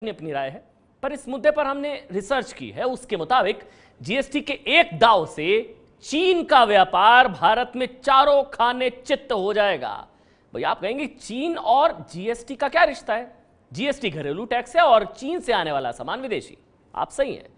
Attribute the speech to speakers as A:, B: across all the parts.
A: अपनी राय है, पर इस मुद्दे पर हमने रिसर्च की है। उसके मुताबिक जीएसटी के एक दाव से चीन का व्यापार भारत में चारों खाने चित्त हो जाएगा। भाई आप कहेंगे चीन और जीएसटी का क्या रिश्ता है? जीएसटी घरेलू टैक्स है और चीन से आने वाला सामान विदेशी। आप सही हैं,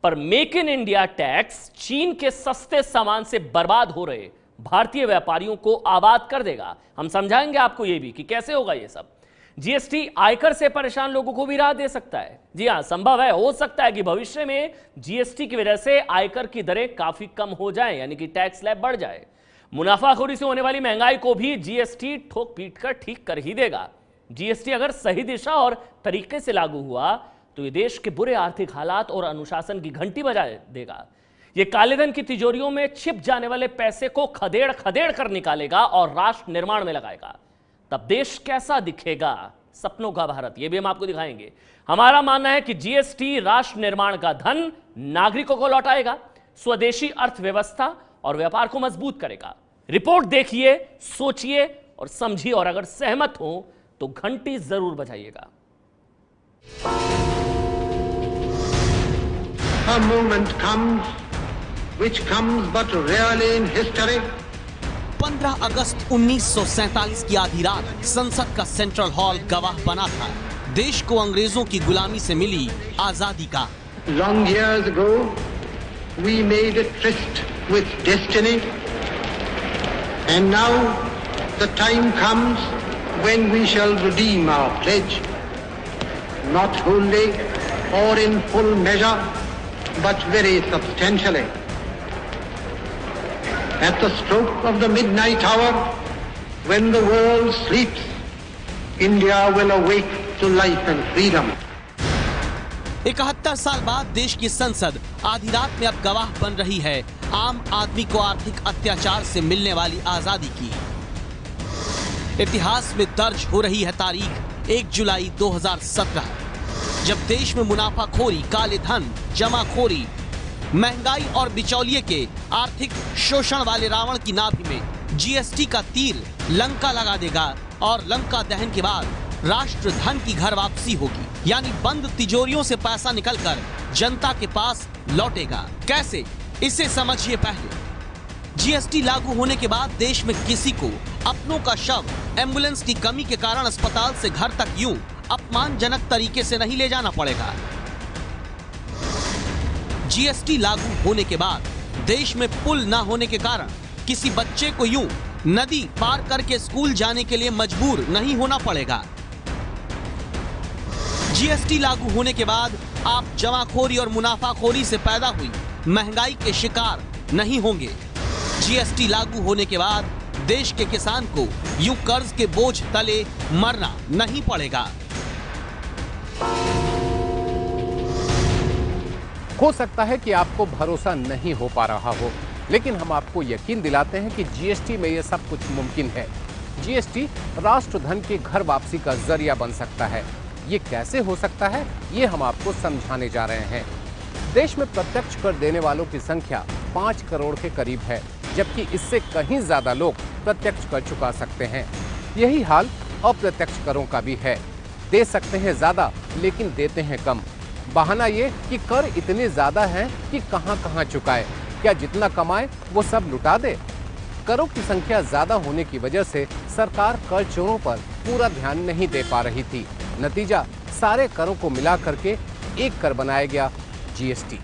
A: पर मेक इन इंडिया टैक्स चीन के सस्ते सामान से बर्बाद हो रहे भारतीय व्यापारियों को आबाद कर देगा। हम समझाएंगे आपको यह भी कि कैसे होगा ये सब। जीएसटी आयकर से परेशान लोगों को भी राहत दे सकता है। जी हां, संभव है, हो सकता है कि भविष्य में जीएसटी की वजह से आयकर की दरें काफी कम हो जाएं, यानी कि टैक्स स्लैब बढ़ जाए। मुनाफाखोरी से होने वाली महंगाई को भी जीएसटी ठोक पीट कर ठीक कर ही देगा। जीएसटी अगर सही दिशा और तरीके से लागू हुआ तो ये देश के बुरे आर्थिक हालात और अनुशासन की घंटी बजा देगा। ये कालेधन की तिजोरियों में छिप जाने वाले पैसे को खदेड़ खदेड़ कर निकालेगा और राष्ट्र निर्माण में लगाएगा। तब देश कैसा दिखेगा, सपनों का भारत, यह भी हम आपको दिखाएंगे। हमारा मानना है कि जीएसटी राष्ट्र निर्माण का धन नागरिकों को लौटाएगा, स्वदेशी अर्थव्यवस्था और व्यापार को मजबूत करेगा। रिपोर्ट देखिए, सोचिए और समझिए, और अगर सहमत हो तो घंटी जरूर बजाइएगा।
B: A moment comes which comes but rarely in history.
C: 15 अगस्त 1947 की आधी रात संसद का सेंट्रल हॉल गवाह बना था देश को अंग्रेजों की गुलामी से मिली आजादी का।
B: Long years ago, we made a tryst with destiny, and now the time comes when we shall redeem our pledge, not wholly or in full measure, but very substantially. At the stroke of the midnight hour, when the world sleeps, India will awake to life and freedom.
C: 71 साल बाद देश की संसद आधी रात में अब गवाह बन रही है आम आदमी को आर्थिक अत्याचार से मिलने वाली आजादी की। इतिहास में दर्ज हो रही है तारीख 1 जुलाई 2017, जब देश में मुनाफाखोरी, काले धन, जमाखोरी, महंगाई और बिचौलिए के आर्थिक शोषण वाले रावण की नाभि में जीएसटी का तीर लंका लगा देगा और लंका दहन के बाद राष्ट्र धन की घर वापसी होगी, यानी बंद तिजोरियों से पैसा निकलकर जनता के पास लौटेगा। कैसे, इसे समझिए। पहले जीएसटी लागू होने के बाद देश में किसी को अपनों का शव एम्बुलेंस की कमी के कारण अस्पताल से घर तक यूं अपमानजनक तरीके से नहीं ले जाना पड़ेगा। जीएसटी लागू होने के बाद देश में पुल न होने के कारण किसी बच्चे को यूं नदी पार करके स्कूल जाने के लिए मजबूर नहीं होना पड़ेगा। जीएसटी लागू होने के बाद आप जमाखोरी और मुनाफाखोरी से पैदा हुई महंगाई के शिकार नहीं होंगे। जीएसटी लागू होने के बाद देश के किसान को यूं कर्ज के बोझ तले मरना नहीं पड़ेगा।
D: हो सकता है कि आपको भरोसा नहीं हो पा रहा हो, लेकिन हम आपको यकीन दिलाते हैं कि जीएसटी में यह सब कुछ मुमकिन है। जीएसटी राष्ट्र धन की घर वापसी का जरिया बन सकता है। ये कैसे हो सकता है, ये हम आपको समझाने जा रहे हैं। देश में प्रत्यक्ष कर देने वालों की संख्या 5 करोड़ के करीब है, जबकि इससे कहीं ज्यादा लोग प्रत्यक्ष कर चुका सकते हैं। यही हाल अप्रत्यक्ष करों का भी है। दे सकते हैं ज्यादा लेकिन देते हैं कम। बहाना ये कि कर इतने ज्यादा हैं कि कहां चुकाए, क्या जितना कमाए वो सब लुटा दे। करों की संख्या ज्यादा होने की वजह से सरकार कर चोरों पर पूरा ध्यान नहीं दे पा रही थी। नतीजा, सारे करों को मिला करके एक कर बनाया गया, जीएसटी।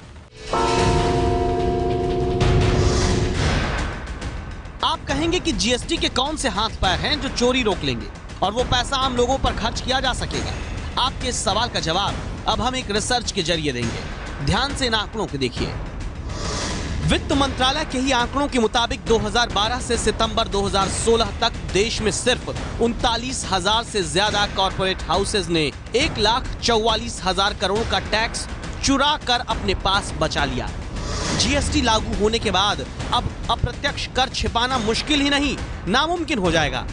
C: आप कहेंगे कि जीएसटी के कौन से हाथ पैर हैं जो चोरी रोक लेंगे और वो पैसा आम लोगों पर खर्च किया जा सकेगा? आपके इस सवाल का जवाब अब हम एक रिसर्च के जरिए देंगे। ध्यान से इन आंकड़ों को देखिए। वित्त मंत्रालय के ही आंकड़ों के मुताबिक 2012 से सितंबर 2016 तक देश में सिर्फ 39,000 से ज्यादा कॉर्पोरेट हाउसेज ने 1,44,000 करोड़ का टैक्स चुरा कर अपने पास बचा लिया। जीएसटी लागू होने के बाद अब अप्रत्यक्ष कर छिपाना मुश्किल ही नहीं, नामुमकिन हो जाएगा।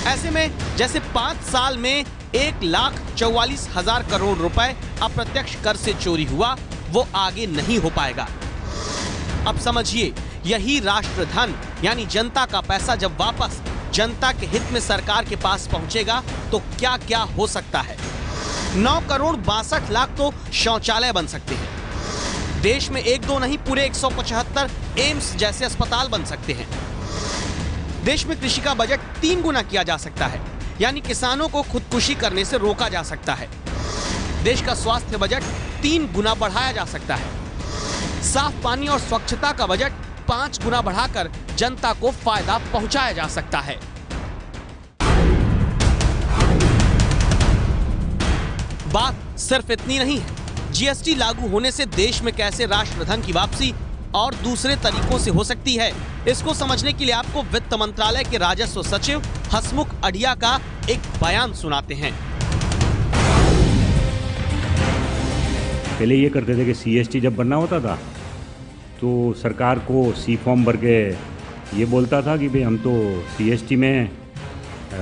C: ऐसे में जैसे 5 साल में 1,44,000 करोड़ रुपए अप्रत्यक्ष कर से चोरी हुआ, वो आगे नहीं हो पाएगा। अब समझिए, यही राष्ट्र धन यानी जनता का पैसा जब वापस जनता के हित में सरकार के पास पहुंचेगा तो क्या क्या हो सकता है। 9 करोड़ 62 लाख तो शौचालय बन सकते हैं। देश में 1-2 नहीं, पूरे 175 एम्स जैसे अस्पताल बन सकते हैं। देश में कृषि का बजट 3 गुना किया जा सकता है, यानी किसानों को खुदकुशी करने से रोका जा सकता है। देश का स्वास्थ्य बजट 3 गुना बढ़ाया जा सकता है। साफ पानी और स्वच्छता का बजट 5 गुना बढ़ाकर जनता को फायदा पहुंचाया जा सकता है। बात सिर्फ इतनी नहीं है। जीएसटी लागू होने से देश में कैसे राष्ट्रधन की वापसी और दूसरे तरीकों से हो सकती है, इसको समझने के लिए आपको वित्त मंत्रालय के राजस्व सचिव हसमुख अढ़िया का एक बयान सुनाते हैं।
E: पहले ये करते थे कि सीएसटी जब बनना होता था तो सरकार को सी फॉर्म भर के ये बोलता था कि भाई हम तो सीएसटी में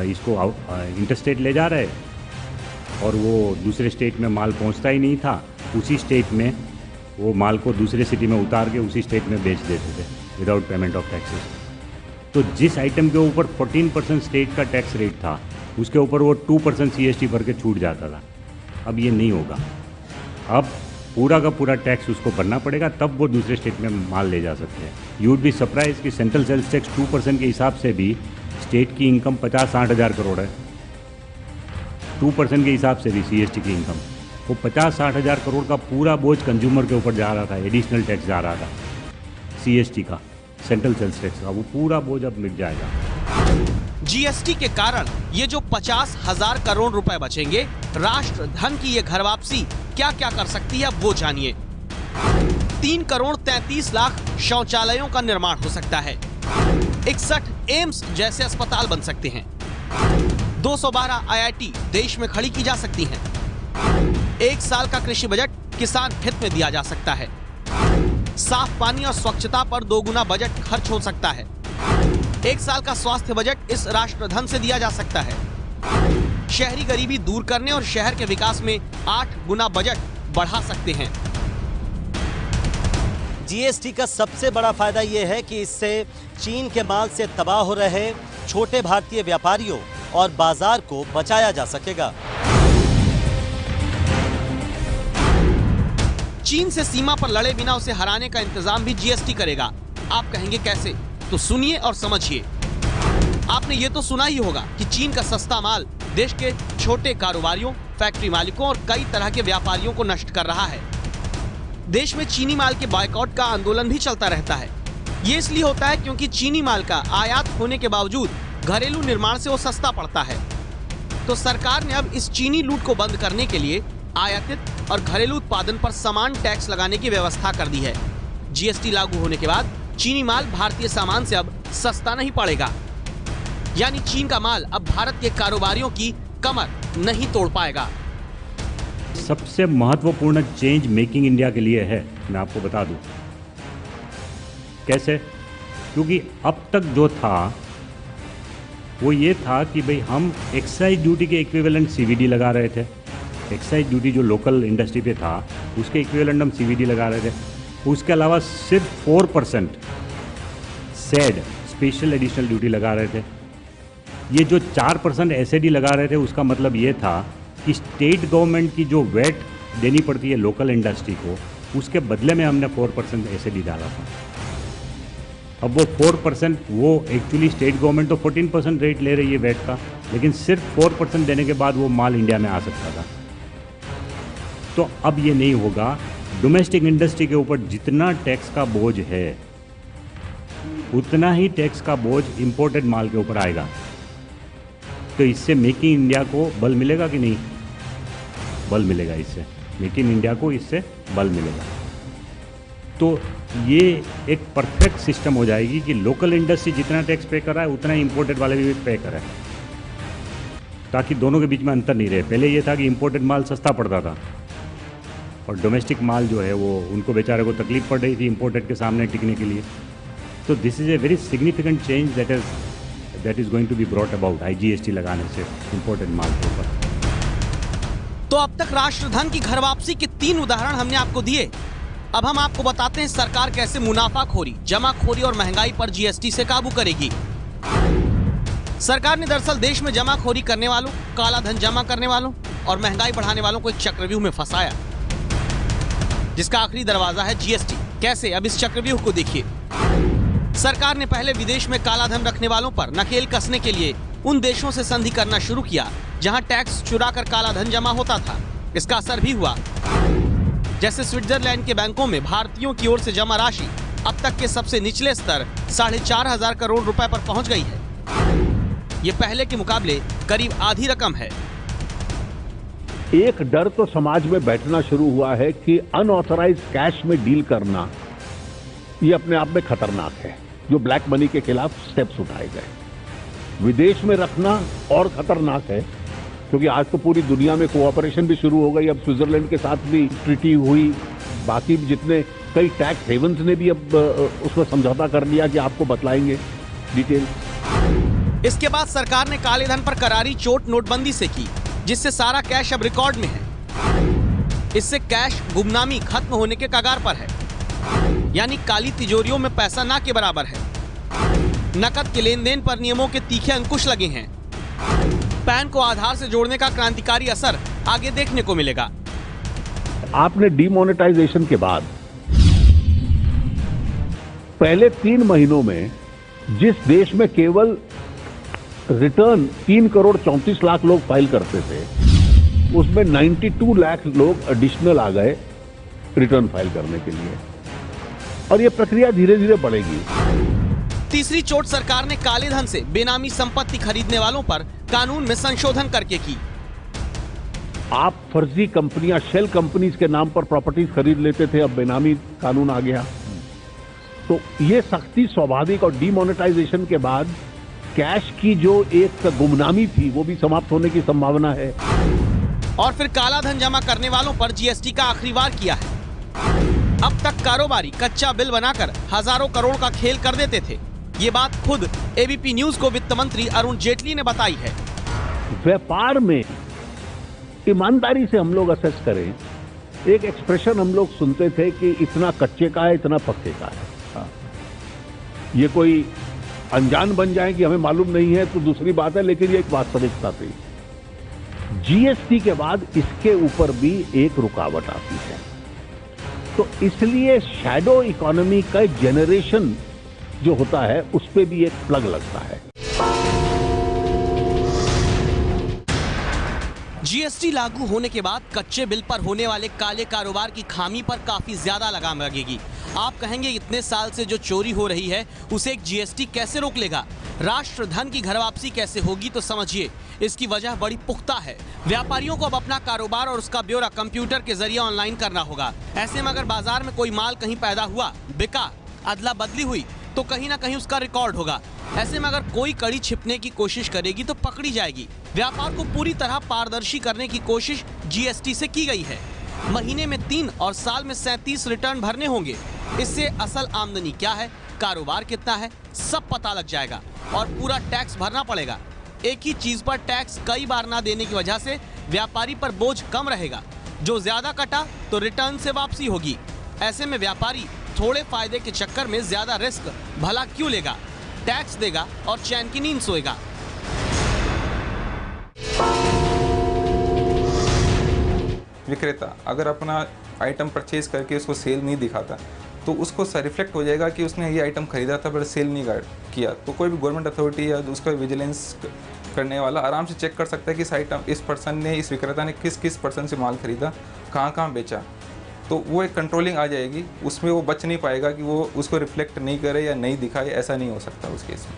E: इसको इंटरस्टेट ले जा रहे, और वो दूसरे स्टेट में माल पहुंचता ही नहीं था। उसी स्टेट में वो माल को दूसरे सिटी में उतार के उसी स्टेट में बेच देते थे विदाउट पेमेंट ऑफ टैक्सेस। तो जिस आइटम के ऊपर 14% स्टेट का टैक्स रेट था, उसके ऊपर वो 2% सीएसटी भर के छूट जाता था। अब ये नहीं होगा। अब पूरा का पूरा टैक्स उसको भरना पड़ेगा, तब वो दूसरे स्टेट में माल ले जा सकते हैं। यू वुड बी सरप्राइज कि सेंट्रल सेल्स टैक्स 2% के हिसाब से भी स्टेट की इनकम 50-60 हज़ार करोड़ है। 2% के हिसाब से भी सीएसटी की इनकम, वो 50-60 हज़ार करोड़ का पूरा बोझ कंज्यूमर के ऊपर जा रहा था। एडिशनल टैक्स जा रहा था सीएसटी का, सेंट्रल सेल्स टैक्स का, वो पूरा बोझ अब मिट जाएगा।
C: जीएसटी के कारण ये जो 50,000 करोड़ रुपए बचेंगे, राष्ट्रधन की ये घर वापसी क्या क्या कर सकती है, वो जानिए। 3 करोड़ 33 लाख शौचालयों का निर्माण हो सकता है। 61 एम्स जैसे अस्पताल बन सकते हैं। 212 आईआईटी देश में खड़ी की जा सकती हैं। 1 साल का कृषि बजट किसान हित में दिया जा सकता है। साफ पानी और स्वच्छता पर 2 गुना बजट खर्च हो सकता है। 1 साल का स्वास्थ्य बजट इस राष्ट्रधन से दिया जा सकता है। शहरी गरीबी दूर करने और शहर के विकास में 8 गुना बजट बढ़ा सकते हैं।
F: जीएसटी का सबसे बड़ा फायदा यह है कि इससे चीन के माल से तबाह हो रहे छोटे भारतीय व्यापारियों और बाजार को बचाया जा सकेगा।
C: चीन से सीमा पर लड़े बिना उसे हराने का इंतजाम भी जीएसटी करेगा। आप कहेंगे कैसे? तो सुनिए और समझिए। आपने ये तो सुना ही होगा कि चीन का सस्ता माल देश के छोटे कारोबारियों, फैक्ट्री मालिकों और कई तरह के व्यापारियों को नष्ट कर रहा है। देश में चीनी माल के बॉयकॉट का आंदोलन भी चलता रहता है। ये इसलिए होता है क्योंकि चीनी माल का आयात होने के बावजूद घरेलू निर्माण से वो सस्ता पड़ता है। तो सरकार ने अब इस चीनी लूट को बंद करने के लिए आयातित और घरेलू उत्पादन पर समान टैक्स लगाने की व्यवस्था कर दी है। जीएसटी लागू होने के बाद चीनी माल भारतीय सामान से अब सस्ता नहीं पड़ेगा, यानी चीन का माल अब भारत के कारोबारियों की कमर नहीं तोड़ पाएगा।
E: सबसे महत्वपूर्ण चेंज मेकिंग इंडिया के लिए है, मैं आपको बता दूं। कैसे? क्योंकि अब तक जो था वो ये था कि भाई हम एक्साइज ड्यूटी के इक्विवेलेंट सीवीडी लगा रहे थे। एक्साइज ड्यूटी जो लोकल इंडस्ट्री पे था उसके इक्विवेलेंट हम सीवीडी लगा रहे थे। उसके अलावा सिर्फ 4% सेड स्पेशल एडिशनल ड्यूटी लगा रहे थे। ये जो 4% एसएडी लगा रहे थे उसका मतलब ये था कि स्टेट गवर्नमेंट की जो वेट देनी पड़ती है लोकल इंडस्ट्री को, उसके बदले में हमने 4% एसएडी डाला था। अब वो 4%, वो एक्चुअली स्टेट गवर्नमेंट तो 14% रेट ले रही है वेट का, लेकिन सिर्फ 4% देने के बाद वो माल इंडिया में आ सकता था। तो अब ये नहीं होगा। डोमेस्टिक इंडस्ट्री के ऊपर जितना टैक्स का बोझ है उतना ही टैक्स का बोझ इंपोर्टेड माल के ऊपर आएगा। तो इससे मेक इन इंडिया को बल मिलेगा कि नहीं? बल मिलेगा। इससे मेक इन इंडिया को इससे बल मिलेगा। तो ये एक परफेक्ट सिस्टम हो जाएगी कि लोकल इंडस्ट्री जितना टैक्स पे कर रहा है उतना ही इंपोर्टेड वाले भी पे कर रहा है, ताकि दोनों के बीच में अंतर नहीं रहे। पहले ये था कि इंपोर्टेड माल सस्ता पड़ता था और डोमेस्टिक माल जो है वो उनको बेचारे को तकलीफ पड़ रही थी इंपोर्टेड के सामने टिकने के लिए। तो this is a very significant change that is going to be brought about IGST लगाने से इंपोर्टेड माल के ऊपर।
C: तो अब तक राष्ट्रधन की घर वापसी के 3 उदाहरण हमने आपको दिए। अब हम आपको बताते हैं सरकार कैसे मुनाफाखोरी, जमाखोरी और महंगाई पर जीएसटी से काबू करेगी। सरकार ने दरअसल देश में जमाखोरी करने वालों, काला धन जमा करने वालों और महंगाई बढ़ाने वालों को एक चक्रव्यूह में फंसाया, जिसका आखिरी दरवाजा है जीएसटी। कैसे? अब इस चक्रव्यूह को देखिए। सरकार ने पहले विदेश में काला धन रखने वालों पर नकेल कसने के लिए उन देशों से संधि करना शुरू किया जहां टैक्स चुराकर काला धन जमा होता था। इसका असर भी हुआ। जैसे स्विट्जरलैंड के बैंकों में भारतीयों की ओर से जमा राशि अब तक के सबसे निचले स्तर 4,500 करोड़ रुपए पर पहुंच गई है। ये पहले के मुकाबले करीब आधी रकम है।
G: एक डर तो समाज में बैठना शुरू हुआ है कि अनऑथराइज कैश में डील करना ये अपने आप में खतरनाक है। जो ब्लैक मनी के खिलाफ स्टेप्स उठाए गए। विदेश में रखना और खतरनाक है, क्योंकि आज तो पूरी दुनिया में कोऑपरेशन भी शुरू हो गई। अब स्विट्जरलैंड के साथ भी ट्रीटी हुई, बाकी जितने कई टैक्स हेवंस ने भी अब उसमें समझौता कर लिया कि आपको बतलाएंगे डिटेल।
C: इसके बाद सरकार ने काले धन पर करारी चोट नोटबंदी से की, जिससे सारा कैश अब रिकॉर्ड में है। इससे कैश गुमनामी खत्म होने के कगार पर है, यानी काली तिजोरियों में पैसा ना के बराबर है। नकद के लेन देन पर नियमों के तीखे अंकुश लगे हैं। पैन को आधार से जोड़ने का क्रांतिकारी असर आगे देखने को मिलेगा।
G: आपने डीमोनेटाइजेशन के बाद पहले 3 महीनों में जिस देश में केवल रिटर्न 3 करोड़ 34 लाख लोग फाइल करते थे, उसमें 92 लाख लोग एडिशनल आ गए रिटर्न फाइल करने के लिए, और ये प्रक्रिया धीरे धीरे बढ़ेगी।
C: तीसरी चोट सरकार ने काले धन से बेनामी संपत्ति खरीदने वालों पर कानून में संशोधन करके की।
G: आप फर्जी कंपनियां, शेल कंपनीज के नाम पर प्रॉपर्टीज खरीद लेते थे, अब बेनामी कानून आ गया। तो ये सख्ती स्वाभाविक, और डीमोनेटाइजेशन के बाद कैश की जो एक गुमनामी थी वो भी समाप्त होने की संभावना है।
C: और फिर काला धन जमा करने वालों पर जीएसटी का आखिरी वार किया है। अब तक कारोबारी कच्चा बिल बनाकर हजारों करोड़ का खेल कर देते थे। ये बात खुद एबीपी न्यूज को वित्त मंत्री अरुण जेटली ने बताई है।
G: व्यापार में ईमानदारी से हम लोग असेस करें, एक एक्सप्रेशन हम लोग सुनते थे कि इतना कच्चे का है, इतना पक्के का है। ये कोई अनजान बन जाए कि हमें मालूम नहीं है तो दूसरी बात है, लेकिन ये एक वास्तविकता थी। जीएसटी के बाद इसके ऊपर भी एक रुकावट आती है, तो इसलिए शैडो इकोनॉमी का जेनरेशन जो होता है उस पे भी एक प्लग लगता है।
C: जीएसटी लागू होने के बाद कच्चे बिल पर होने वाले काले कारोबार की खामी पर काफी ज्यादा लगाम लगेगी। आप कहेंगे इतने साल से जो चोरी हो रही है उसे एक जीएसटी कैसे रोक लेगा? राष्ट्र धन की घर वापसी कैसे होगी? तो समझिए, इसकी वजह बड़ी पुख्ता है। व्यापारियों को अब अपना कारोबार और उसका ब्यौरा कंप्यूटर के जरिए ऑनलाइन करना होगा। ऐसे में अगर बाजार में कोई माल कहीं पैदा हुआ, बिका, अदला बदली हुई, तो कहीं ना कहीं उसका रिकॉर्ड होगा। ऐसे में अगर कोई कड़ी छिपने की कोशिश करेगी तो पकड़ी जाएगी। व्यापार को पूरी तरह पारदर्शी करने की कोशिश जीएसटी से की गई है। महीने में 3 और साल में 37 रिटर्न भरने होंगे। इससे असल आमदनी क्या है, कारोबार कितना है, सब पता लग जाएगा और पूरा टैक्स भरना पड़ेगा। एक ही चीज पर टैक्स कई बार ना देने की वजह से व्यापारी पर बोझ कम रहेगा। जो ज्यादा कटा तो रिटर्न से वापसी होगी। ऐसे में व्यापारी थोड़े फायदे के चक्कर में ज्यादा रिस्क भला क्यों लेगा? टैक्स देगा और चैन की नींद सोएगा।
H: विक्रेता अगर अपना आइटम परचेज करके उसको सेल नहीं दिखाता तो उसको रिफ्लेक्ट हो जाएगा कि उसने ये आइटम खरीदा था पर सेल नहीं किया। तो कोई भी गवर्नमेंट अथॉरिटी या उसका विजिलेंस करने वाला आराम से चेक कर सकता है कि इस पर्सन ने, इस विक्रेता ने किस पर्सन से माल खरीदा, कहाँ बेचा। तो वो एक कंट्रोलिंग आ जाएगी, उसमें वो बच नहीं पाएगा कि वो उसको रिफ्लेक्ट नहीं करे या नहीं दिखाए। ऐसा नहीं हो सकता उस केस में।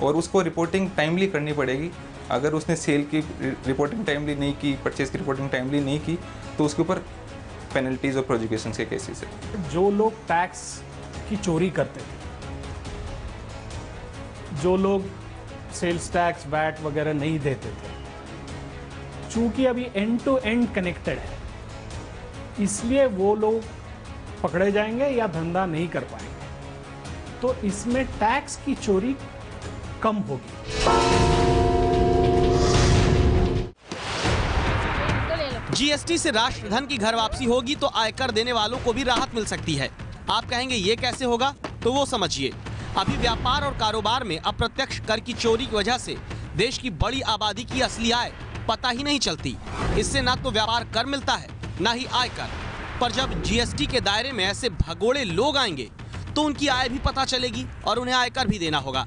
H: और उसको रिपोर्टिंग टाइमली करनी पड़ेगी। अगर उसने सेल की रिपोर्टिंग टाइमली नहीं की, परचेज की रिपोर्टिंग टाइमली नहीं की, तो उसके ऊपर पेनल्टीज और प्रोसिक्यूशन के केसेस है।
I: जो लोग टैक्स की चोरी करते थे, जो लोग सेल्स टैक्स, वैट वगैरह नहीं देते थे, चूंकि अभी एंड टू एंड कनेक्टेड है, इसलिए वो लोग पकड़े जाएंगे या धंधा नहीं कर पाएंगे। तो इसमें टैक्स की चोरी कम होगी।
C: जीएसटी से राष्ट्रधन की घर वापसी होगी तो आयकर देने वालों को भी राहत मिल सकती है। आप कहेंगे ये कैसे होगा? तो वो समझिए। अभी व्यापार और कारोबार में अप्रत्यक्ष कर की चोरी की वजह से देश की बड़ी आबादी की असली आय पता ही नहीं चलती। इससे ना तो व्यापार कर मिलता है, ना ही आयकर। पर जब जीएसटी के दायरे में ऐसे भगोड़े लोग आएंगे तो उनकी आय भी पता चलेगी और उन्हें आयकर भी देना होगा।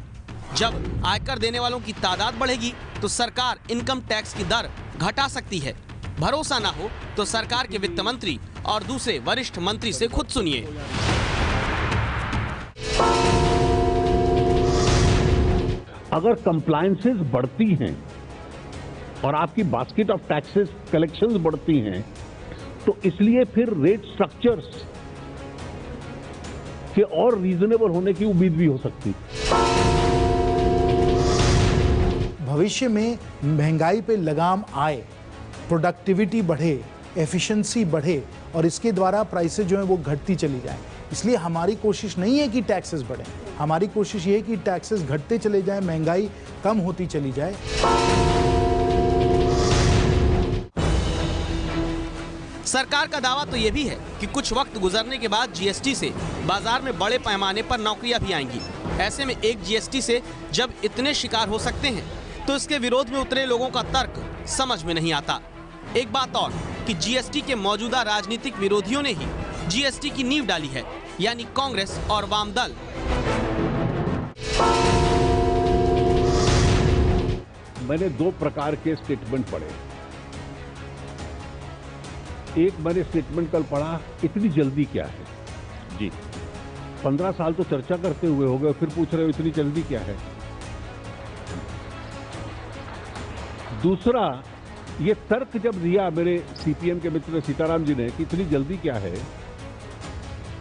C: जब आयकर देने वालों की तादाद बढ़ेगी तो सरकार इनकम टैक्स की दर घटा सकती है। भरोसा ना हो तो सरकार के वित्त मंत्री और दूसरे वरिष्ठ मंत्री से खुद सुनिए।
G: अगर कंप्लायंसेस बढ़ती हैं और आपकी बास्केट ऑफ टैक्सेस कलेक्शंस बढ़ती हैं तो इसलिए फिर रेट स्ट्रक्चर्स के और रीजनेबल होने की उम्मीद भी हो सकती है।
J: भविष्य में महंगाई पे लगाम आए, प्रोडक्टिविटी बढ़े, एफिशिएंसी बढ़े और इसके द्वारा प्राइसेस जो है वो घटती चली जाए। इसलिए हमारी कोशिश नहीं है कि टैक्सेस बढ़े, हमारी कोशिश ये है कि टैक्सेस घटते चले जाए, महंगाई कम होती चली जाए।
C: सरकार का दावा तो ये भी है कि कुछ वक्त गुजरने के बाद जीएसटी से बाजार में बड़े पैमाने पर नौकरियां भी आएंगी। ऐसे में एक जीएसटी से जब इतने शिकार हो सकते हैं तो इसके विरोध में उतरे लोगों का तर्क समझ में नहीं आता। एक बात और कि जीएसटी के मौजूदा राजनीतिक विरोधियों ने ही जीएसटी की नींव डाली है, यानी कांग्रेस और वाम दल।
G: मैंने दो प्रकार के स्टेटमेंट पढ़े। एक मैंने स्टेटमेंट कल पढ़ा, इतनी जल्दी क्या है जी। 15 साल तो चर्चा करते हुए हो गए, फिर पूछ रहे हो इतनी जल्दी क्या है। दूसरा, ये तर्क जब दिया मेरे सीपीएम के मित्र सीताराम जी ने कि इतनी जल्दी क्या है,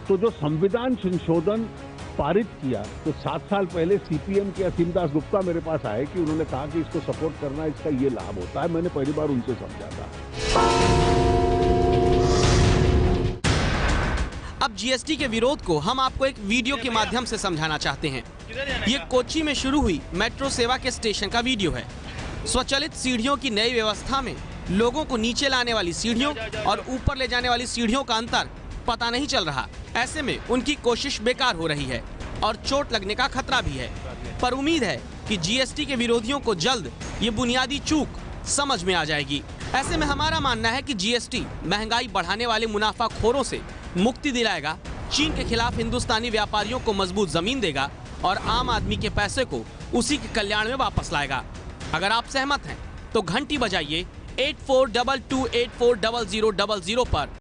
G: तो जो संविधान संशोधन पारित किया तो 7 साल पहले सीपीएम के असीम दास गुप्ता मेरे पास आए कि उन्होंने कहा कि इसको सपोर्ट करना, इसका ये लाभ होता है। मैंने पहली बार उनसे समझा था।
C: अब जीएसटी के विरोध को हम आपको एक वीडियो के माध्यम से समझाना चाहते हैं। ये कोच्चि में शुरू हुई मेट्रो सेवा के स्टेशन का वीडियो है। स्वचालित सीढ़ियों की नई व्यवस्था में लोगों को नीचे लाने वाली सीढ़ियों और ऊपर ले जाने वाली सीढ़ियों का अंतर पता नहीं चल रहा। ऐसे में उनकी कोशिश बेकार हो रही है और चोट लगने का खतरा भी है। पर उम्मीद है कि जीएसटी के विरोधियों को जल्द ये बुनियादी चूक समझ में आ जाएगी। ऐसे में हमारा मानना है कि जीएसटी महंगाई बढ़ाने वाले मुनाफाखोरों से मुक्ति दिलाएगा, चीन के खिलाफ हिंदुस्तानी व्यापारियों को मजबूत जमीन देगा और आम आदमी के पैसे को उसी के कल्याण में वापस लाएगा। अगर आप सहमत हैं तो घंटी बजाइए 8422840000 पर।